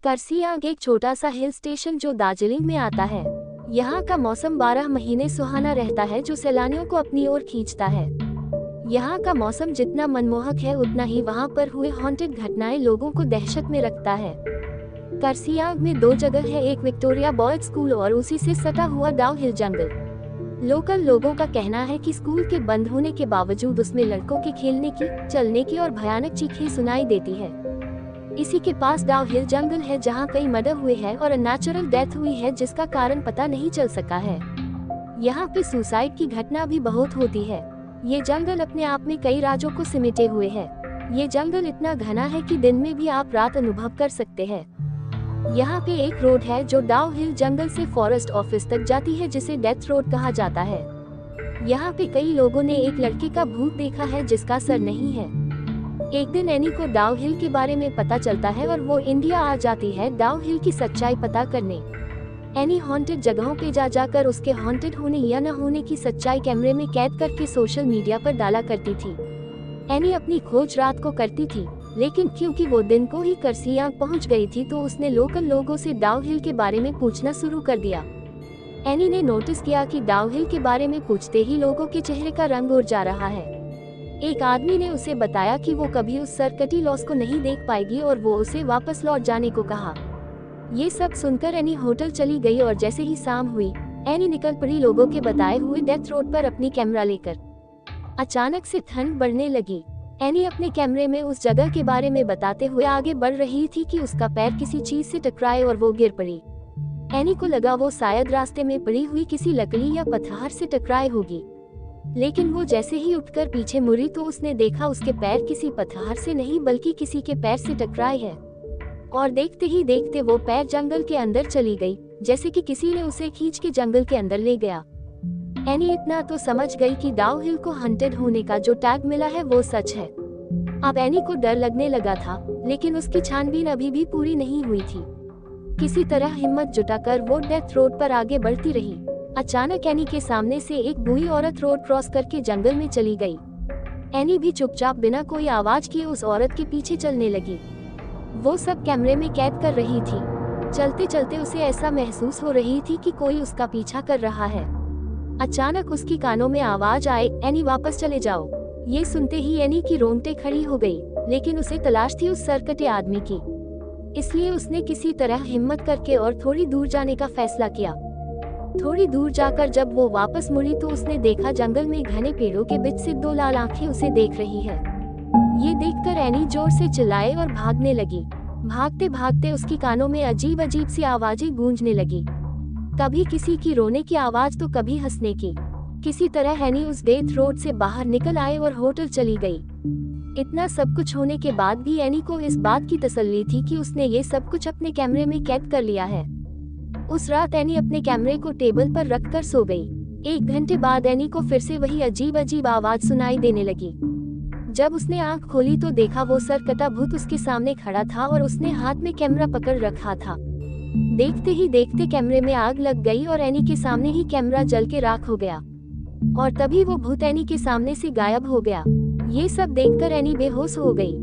करसियांग एक छोटा सा हिल स्टेशन जो दार्जिलिंग में आता है। यहाँ का मौसम 12 महीने सुहाना रहता है जो सैलानियों को अपनी ओर खींचता है। यहाँ का मौसम जितना मनमोहक है उतना ही वहाँ पर हुए हॉन्टेड घटनाएं लोगों को दहशत में रखता है। करसियांग में 2 जगह है, एक विक्टोरिया बॉयज स्कूल और उसी से सटा हुआ डाउ हिल जंगल। लोकल लोगों का कहना है कि स्कूल के बंद होने के बावजूद उसमें लड़कों के खेलने की, चलने की और भयानक चीखें सुनाई देती है। इसी के पास डाउ हिल जंगल है जहां कई मर्डर हुए हैं और नेचुरल डेथ हुई है जिसका कारण पता नहीं चल सका है। यहाँ पे सुसाइड की घटना भी बहुत होती है। ये जंगल अपने आप में कई राजों को सिमटे हुए है। ये जंगल इतना घना है कि दिन में भी आप रात अनुभव कर सकते हैं। यहाँ पे एक रोड है जो डाउ हिल जंगल से फॉरेस्ट ऑफिस तक जाती है जिसे डेथ रोड कहा जाता है। यहाँ पे कई लोगों ने एक लड़के का भूत देखा है जिसका सर नहीं है। एक दिन एनी को डाउ हिल के बारे में पता चलता है और वो इंडिया आ जाती है डाउ हिल की सच्चाई पता करने। एनी हॉन्टेड जगहों पे जाकर उसके हॉन्टेड होने या न होने की सच्चाई कैमरे में कैद करके सोशल मीडिया पर डाला करती थी। एनी अपनी खोज रात को करती थी, लेकिन क्योंकि वो दिन को ही करसियांग पहुंच गई थी तो उसने लोकल लोगों से डाउ हिल के बारे में पूछना शुरू कर दिया। एनी ने नोटिस किया कि डाउ हिल के बारे में पूछते ही लोगों के चेहरे का रंग उड़ जा रहा है। एक आदमी ने उसे बताया कि वो कभी उस सरकटी लॉस को नहीं देख पाएगी और वो उसे वापस लौट जाने को कहा। ये सब सुनकर एनी होटल चली गई और जैसे ही शाम हुई एनी निकल पड़ी लोगों के बताए हुए डेथ रोड पर अपनी कैमरा लेकर। अचानक से ठंड बढ़ने लगी। एनी अपने कैमरे में उस जगह के बारे में बताते हुए आगे बढ़ रही थी कि उसका पैर किसी चीज से टकराए और वो गिर पड़ी। एनी को लगा वो शायद रास्ते में पड़ी हुई किसी लकड़ी या पत्थर से टकराए होगी, लेकिन वो जैसे ही उठकर पीछे मुड़ी तो उसने देखा उसके पैर किसी पत्थर से नहीं बल्कि किसी के पैर से टकराए हैं। और देखते ही देखते वो पैर जंगल के अंदर चली गई, जैसे कि किसी ने उसे खींच के जंगल के अंदर ले गया। एनी इतना तो समझ गई कि डाउ हिल को हंटेड होने का जो टैग मिला है वो सच है। अब एनी को डर लगने लगा था, लेकिन उसकी छानबीन अभी भी पूरी नहीं हुई थी। किसी तरह हिम्मत जुटाकर वो डेथ रोड पर आगे बढ़ती रही। अचानक एनी के सामने से एक बूढ़ी औरत रोड क्रॉस करके जंगल में चली गई। एनी भी चुपचाप बिना कोई आवाज किए उस औरत के पीछे चलने लगी। वो सब कैमरे में कैद कर रही थी। चलते चलते उसे ऐसा महसूस हो रही थी कि कोई उसका पीछा कर रहा है। अचानक उसकी कानों में आवाज आए, एनी वापस चले जाओ। ये सुनते ही एनी की रोंगटे खड़ी हो गई, लेकिन उसे तलाश थी उस सरकटे आदमी की। इसलिए उसने किसी तरह हिम्मत करके और थोड़ी दूर जाने का फैसला किया। थोड़ी दूर जाकर जब वो वापस मुड़ी तो उसने देखा जंगल में घने पेड़ों के बीच से 2 लाल आंखें उसे देख रही है। ये देखकर एनी जोर से चिल्लाए और भागने लगी। भागते भागते उसकी कानों में अजीब अजीब सी आवाजें गूंजने लगी, कभी किसी की रोने की आवाज तो कभी हंसने की। किसी तरह एनी उस डेथ रोड से बाहर निकल आए और होटल चली गई। इतना सब कुछ होने के बाद भी एनी को इस बात की तसल्ली थी कि उसने ये सब कुछ अपने कैमरे में कैद कर लिया है। उस रात एनी अपने कैमरे को टेबल पर रखकर सो गई। 1 घंटे बाद एनी को फिर से वही अजीब अजीब आवाज सुनाई देने लगी। जब उसने आंख खोली तो देखा वो सरकटा भूत उसके सामने खड़ा था और उसने हाथ में कैमरा पकड़ रखा था। देखते ही देखते कैमरे में आग लग गई और एनी के सामने ही कैमरा जल के राख हो गया और तभी वो भूत एनी के सामने से गायब हो गया। ये सब देखकर एनी बेहोश हो गई।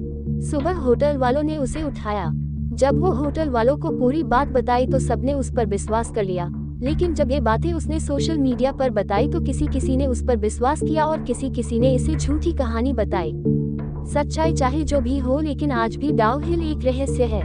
सुबह होटल वालों ने उसे उठाया। जब वो होटल वालों को पूरी बात बताई तो सबने उस पर विश्वास कर लिया, लेकिन जब ये बातें उसने सोशल मीडिया पर बताई तो किसी ने उस पर विश्वास किया और किसी ने इसे झूठी कहानी बताई। सच्चाई चाहे जो भी हो, लेकिन आज भी डाउ हिल एक रहस्य है।